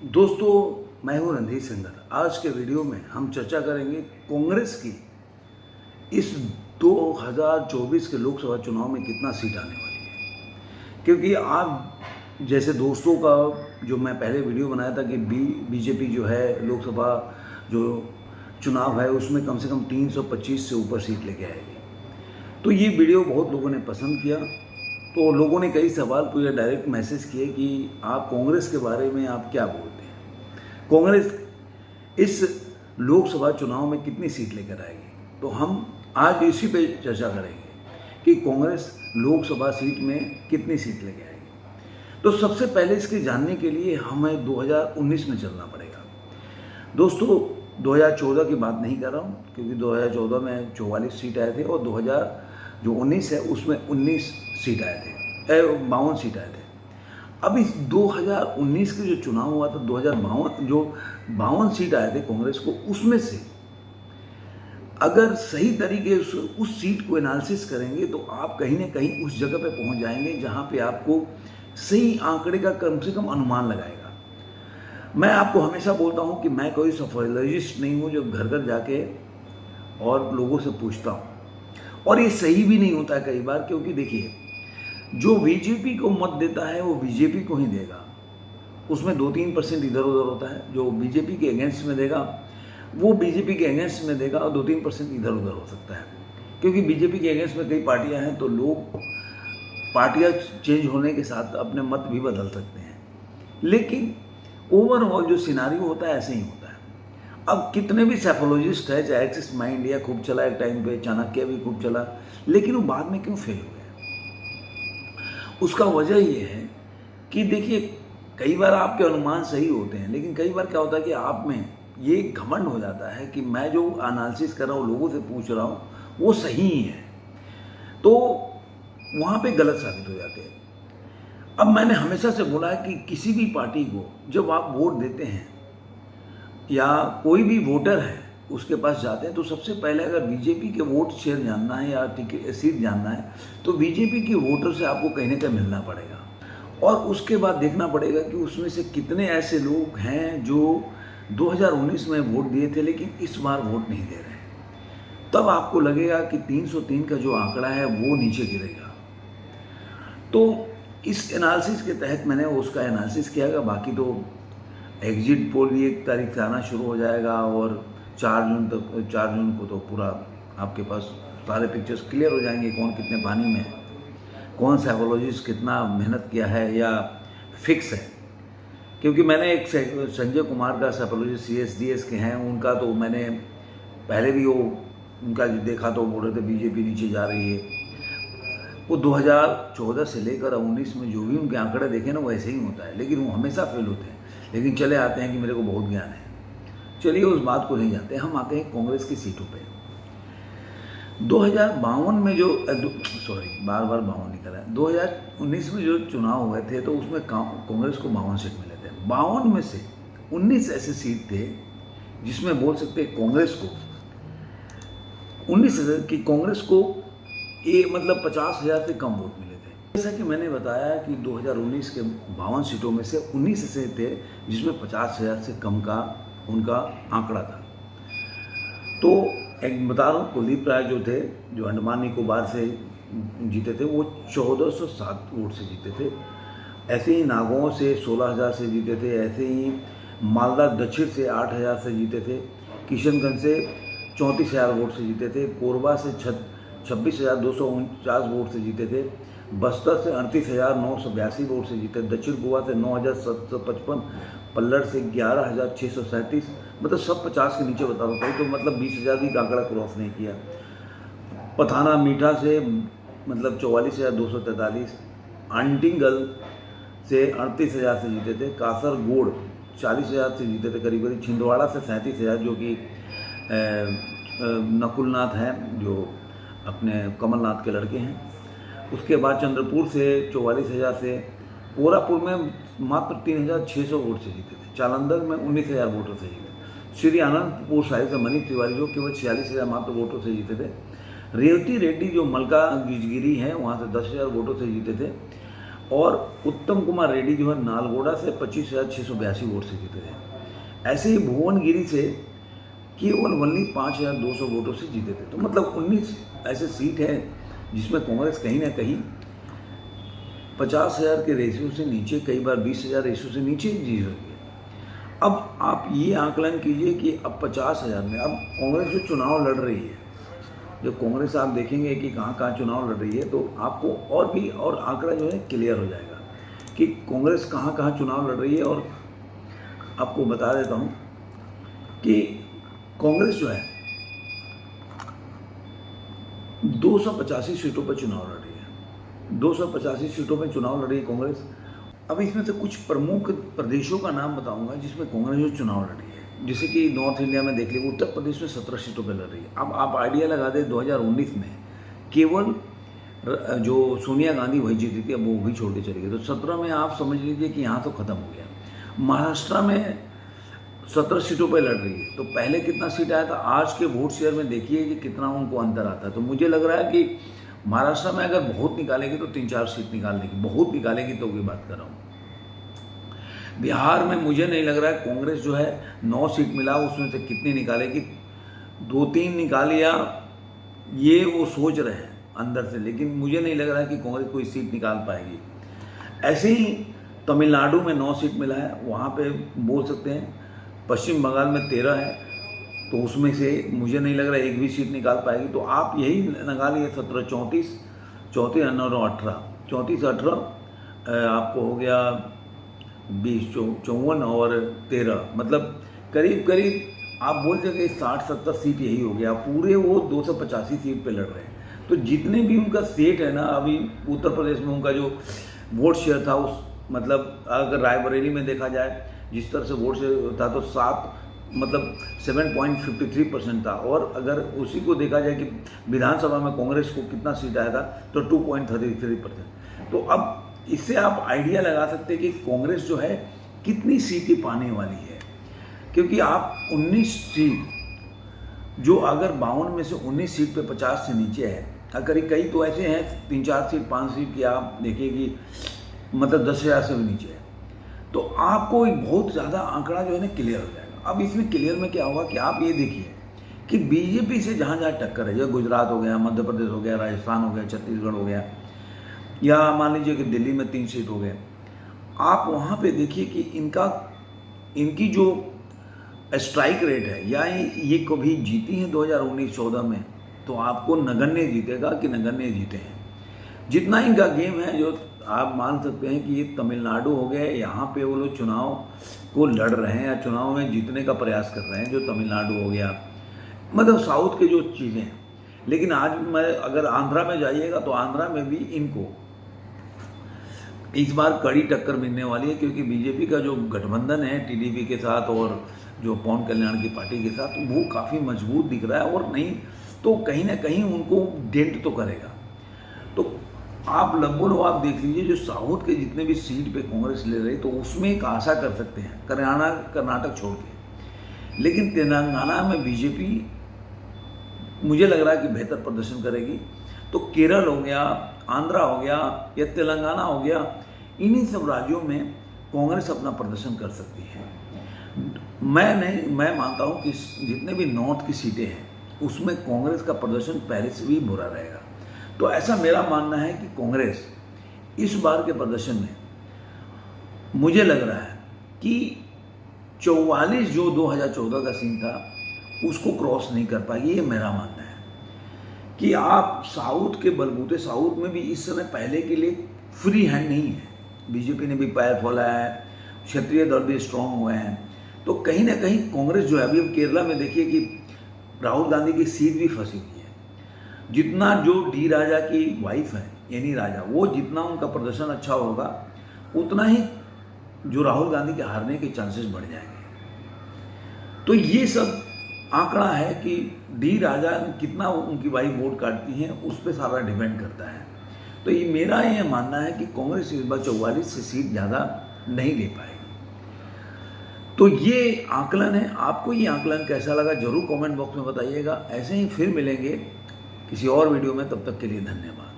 दोस्तों, मैं हूं रणधीर सिंगर। आज के वीडियो में हम चर्चा करेंगे कांग्रेस की इस 2024 के लोकसभा चुनाव में कितना सीट आने वाली है। क्योंकि आप जैसे दोस्तों का जो मैं पहले वीडियो बनाया था कि बीजेपी जो है लोकसभा जो चुनाव है उसमें कम से कम 325 से ऊपर सीट लेके आएगी, तो ये वीडियो बहुत लोगों ने पसंद किया। तो लोगों ने कई सवाल पूरे डायरेक्ट मैसेज किए कि आप कांग्रेस के बारे में आप क्या बोलते हैं, कांग्रेस इस लोकसभा चुनाव में कितनी सीट लेकर आएगी। तो हम आज इसी पे चर्चा करेंगे कि कांग्रेस लोकसभा सीट में कितनी सीट लेकर आएगी। तो सबसे पहले इसके जानने के लिए हमें 2019 में चलना पड़ेगा। दोस्तों, 2014 की बात नहीं कर रहा हूँ, क्योंकि 2014 में 44 सीट आए थे और 2019 है उसमें 19 सीट आए थे, 52 सीट आए थे। अब इस 2019 के जो चुनाव हुआ था, 52 सीट आए थे कांग्रेस को, उसमें से अगर सही तरीके से उस सीट को एनालिसिस करेंगे तो आप कहीं ना कहीं उस जगह पे पहुंच जाएंगे जहां पे आपको सही आंकड़े का कम से कम अनुमान लगाएगा। मैं आपको हमेशा बोलता हूं कि मैं कोई सोशियोलॉजिस्ट नहीं हूं जो घर घर जाके और लोगों से पूछता हूं, और ये सही भी नहीं होता है कई बार, क्योंकि देखिए जो बीजेपी को मत देता है वो बीजेपी को ही देगा। उसमें 2-3% इधर उधर होता है। जो बीजेपी के अगेंस्ट में देगा वो बीजेपी के अगेंस्ट में देगा, और 2-3% इधर उधर हो सकता है, क्योंकि बीजेपी के अगेंस्ट में कई पार्टियां हैं, तो लोग पार्टियां चेंज होने के साथ अपने मत भी बदल सकते हैं। लेकिन ओवरऑल जो सिनारियो होता है ऐसे ही होता है। अब कितने भी साइकोलॉजिस्ट है, चाहे एक्सिस माई इंडिया खूब चला एक टाइम पे, चाणक्य भी खूब चला, लेकिन वो बाद में क्यों फेल हो गया? उसका वजह ये है कि देखिए, कई बार आपके अनुमान सही होते हैं, लेकिन कई बार क्या होता है कि आप में ये घमंड हो जाता है कि मैं जो एनालिसिस कर रहा हूँ, लोगों से पूछ रहा हूँ, वो सही ही है, तो वहाँ पे गलत साबित हो जाते हैं। अब मैंने हमेशा से बोला है कि किसी भी पार्टी को जब आप वोट देते हैं या कोई भी वोटर है उसके पास जाते हैं, तो सबसे पहले अगर बीजेपी के वोट शेयर जानना है या टिकट सीट जानना है, तो बीजेपी के वोटर से आपको कहीं ना कहीं मिलना पड़ेगा, और उसके बाद देखना पड़ेगा कि उसमें से कितने ऐसे लोग हैं जो 2019 में वोट दिए थे लेकिन इस बार वोट नहीं दे रहे हैं। तब आपको लगेगा कि 303 का जो आंकड़ा है वो नीचे गिरेगा। तो इस एनालिसिस के तहत मैंने उसका एनालिसिस किया। बाकी तो एग्जिट पोल भी 1 तारीख से आना शुरू हो जाएगा, और 4 जून को तो पूरा आपके पास सारे पिक्चर्स क्लियर हो जाएंगे, कौन कितने पानी में है, कौन साइकोलॉजिस्ट कितना मेहनत किया है या फिक्स है। क्योंकि मैंने एक संजय कुमार का साइकोलॉजिस्ट CSDS के हैं, उनका तो मैंने पहले भी वो उनका जो देखा तो बोल रहे थे बीजेपी नीचे जा रही है। वो 2014 से लेकर 19 में जो भी उनके आंकड़े देखे ना, वो ऐसे ही होता है, लेकिन वो हमेशा फेल होते हैं। लेकिन चले आते हैं कि मेरे को बहुत ज्ञान है। चलिए उस बात को नहीं जानते, हम आते हैं कांग्रेस की सीटों पे। 2052 में जो बार 52 निकला है, 2019 में जो चुनाव हुए थे तो उसमें कांग्रेस को 52 सीट मिले थे। 52 में से 19 ऐसे सीट थे जिसमें बोल सकते हैं कांग्रेस को 19 की कांग्रेस को मतलब 50,000 से कम वोट मिले थे। जैसा कि मैंने बताया कि 2019 के 52 सीटों में से 19 ऐसे थे जिसमें 50,000 से कम का उनका आंकड़ा था। तो एक बता रहा हूँ, कुलदीप राय जो थे, जो अंडमान निकोबार से जीते थे, वो 1407 वोट से जीते थे। ऐसे ही नागौर से 16,000 से जीते थे। ऐसे ही मालदा दक्षिण से 8,000 से जीते थे। किशनगंज से 34,000 वोट से जीते थे। कोरबा से 26,249 वोट से जीते थे। बस्तर से 38,982 वोट से जीते। दक्षिण गोवा से 9,755, पल्लड़ से 11,637, मतलब सब 50 के नीचे बता रहा हूँ, तो मतलब 20,000 भी का आंकड़ा क्रॉस नहीं किया। पथाना मीठा से मतलब 44,243, आंटिंगल से 38,000 से जीते थे। कासरगोड 40,000 से जीते थे करीब करीब। छिंदवाड़ा से 37,000, जो कि नकुलनाथ हैं, जो अपने कमलनाथ के लड़के हैं। उसके बाद चंद्रपुर से 44,000 से। कोरापुर में मात्र 3,600 वोट से जीते थे। जालंधर में 19,000 वोटों से जीते। श्री आनंदपुर साहिब से मनीष तिवारी जो केवल 46,000 मात्र वोटों से जीते थे। रेवती रेड्डी जो मलका गिजगिरी हैं, वहाँ से 10,000 वोटों से जीते थे। और उत्तम कुमार रेड्डी जो है नालगोड़ा से 25,682 वोट से जीते थे। ऐसे ही भुवनगिरी से केवल ओनली 5,200 वोटों से जीते थे। तो मतलब 19 ऐसे सीट है जिसमें कांग्रेस कहीं ना कहीं 50,000 के रेशियो से नीचे, कई बार 20,000 रेशियो से नीचे जीत रही है। अब आप ये आकलन कीजिए कि अब 50,000 में अब कांग्रेस जो चुनाव लड़ रही है, जब कांग्रेस आप देखेंगे कि कहाँ कहाँ चुनाव लड़ रही है तो आपको और भी और आंकड़ा जो है क्लियर हो जाएगा कि कांग्रेस कहाँ कहाँ चुनाव लड़ रही है। और आपको बता देता हूँ कि कांग्रेस जो है 285 सीटों पर चुनाव लड़ रही है। 285 सीटों पर चुनाव लड़ रही है कांग्रेस। अब इसमें से कुछ प्रमुख प्रदेशों का नाम बताऊंगा जिसमें कांग्रेस जो चुनाव लड़ रही है। जैसे कि नॉर्थ इंडिया में देख लीजिए, उत्तर प्रदेश में 17 सीटों पर लड़ रही है। अब आप आइडिया लगा दें 2019 में केवल जो सोनिया गांधी वही जीती थी, अब वो भी छोड़ के चली गई। तो 17 में आप समझ लीजिए कि यहाँ तो खत्म हो गया। महाराष्ट्र में 17 सीटों पर लड़ रही है। तो पहले कितना सीट आया था, आज के वोट शेयर में देखिए कि कितना उनको अंतर आता है। तो मुझे लग रहा है कि महाराष्ट्र में अगर बहुत निकालेगी तो 3-4 सीट निकाल देगी, बहुत निकालेगी तो की बात कर रहा हूँ। बिहार में मुझे नहीं लग रहा है, कांग्रेस जो है 9 सीट मिला, उसमें से कितनी निकालेगी, 2-3 निकालिया ये वो सोच रहे हैं अंदर से, लेकिन मुझे नहीं लग रहा है कि कांग्रेस कोई सीट निकाल पाएगी। ऐसे ही तमिलनाडु में 9 सीट मिला है, वहाँ पे बोल सकते हैं। पश्चिम बंगाल में 13 है, तो उसमें से मुझे नहीं लग रहा एक भी सीट निकाल पाएगी। तो आप यही लगा लिए 17, 34, 34, 18, 34, 18 आपको हो गया 20, 54 और 13, मतलब करीब करीब आप बोल सके 60-70 सीट यही हो गया। पूरे वो 285 सीट पे लड़ रहे हैं। तो जितने भी उनका सीट है ना, अभी उत्तर प्रदेश में उनका जो वोट शेयर था, उस मतलब अगर रायबरेली में देखा जाए जिस तरह से वोट शेयर था तो 7.53% था। और अगर उसी को देखा जाए कि विधानसभा में कांग्रेस को कितना सीट आया था तो 2.33%। तो अब इससे आप आइडिया लगा सकते हैं कि कांग्रेस जो है कितनी सीटें पाने वाली है, क्योंकि आप 19 सीट जो अगर 52 में से 19 सीट पे 50 से नीचे है, अगर कई तो ऐसे हैं 3-4 सीट 5 सीट की आप देखिए कि मतलब 10,000 से भी नीचे है, तो आपको एक बहुत ज़्यादा आंकड़ा जो है ना क्लियर हो जाएगा। अब इसमें क्लियर में क्या होगा कि आप ये देखिए कि बीजेपी से जहाँ जहाँ टक्कर है, जैसे गुजरात हो गया, मध्य प्रदेश हो गया, राजस्थान हो गया, छत्तीसगढ़ हो गया, या मान लीजिए कि दिल्ली में 3 सीट हो गए, आप वहाँ पे देखिए कि इनकी जो स्ट्राइक रेट है, या ये कभी जीती हैं 2019-14 में, तो आपको नगण्य जीतेगा कि नगण्य जीते हैं। जितना इनका गेम है, जो आप मान सकते हैं कि ये तमिलनाडु हो गए, यहाँ पे वो लोग चुनाव को लड़ रहे हैं या चुनाव में जीतने का प्रयास कर रहे हैं, जो तमिलनाडु हो गया, मतलब साउथ के जो चीज़ें हैं। लेकिन आज मैं अगर आंध्रा में जाइएगा तो आंध्रा में भी इनको इस बार कड़ी टक्कर मिलने वाली है, क्योंकि बीजेपी का जो गठबंधन है टीडीपी के साथ और जो पवन कल्याण की पार्टी के साथ, वो काफ़ी मजबूत दिख रहा है, और नहीं तो कहीं ना कहीं उनको डेंट तो करेगा। तो आप लगभग आप देख लीजिए, जो साउथ के जितने भी सीट पे कांग्रेस ले रही, तो उसमें एक आशा कर सकते हैं कर्नाटक छोड़ के। लेकिन तेलंगाना में बीजेपी मुझे लग रहा है कि बेहतर प्रदर्शन करेगी। तो केरल हो गया, आंध्रा हो गया या तेलंगाना हो गया, इन्हीं सब राज्यों में कांग्रेस अपना प्रदर्शन कर सकती है। मैं मानता हूं कि जितने भी नॉर्थ की सीटें हैं उसमें कांग्रेस का प्रदर्शन पहले से भी बुरा रहेगा। तो ऐसा मेरा मानना है कि कांग्रेस इस बार के प्रदर्शन में मुझे लग रहा है कि 44 जो 2014 का सीन था उसको क्रॉस नहीं कर पाएगी। ये मेरा मानना है कि आप साउथ के बलबूते, साउथ में भी इस समय पहले के लिए फ्री हैंड नहीं है, बीजेपी ने भी पैर फैलाया है, क्षेत्रीय दल भी स्ट्रांग हुए हैं। तो कहीं ना कहीं कांग्रेस जो है, अभी केरला में देखिए कि राहुल गांधी की सीट भी फंसी हुई है। जितना जो डी राजा की वाइफ है एनी राजा, वो जितना उनका प्रदर्शन अच्छा होगा उतना ही जो राहुल गांधी के हारने के चांसेस बढ़ जाएंगे। तो ये सब आंकड़ा है कि डी राजा कितना उनकी वाइफ वोट काटती हैं, उस पर सारा डिपेंड करता है। तो ये मेरा ये मानना है कि कांग्रेस इस बार 44 से सीट ज़्यादा नहीं ले पाएगी। तो ये आकलन है। आपको ये आकलन कैसा लगा जरूर कमेंट बॉक्स में बताइएगा। ऐसे ही फिर मिलेंगे किसी और वीडियो में, तब तक के लिए धन्यवाद।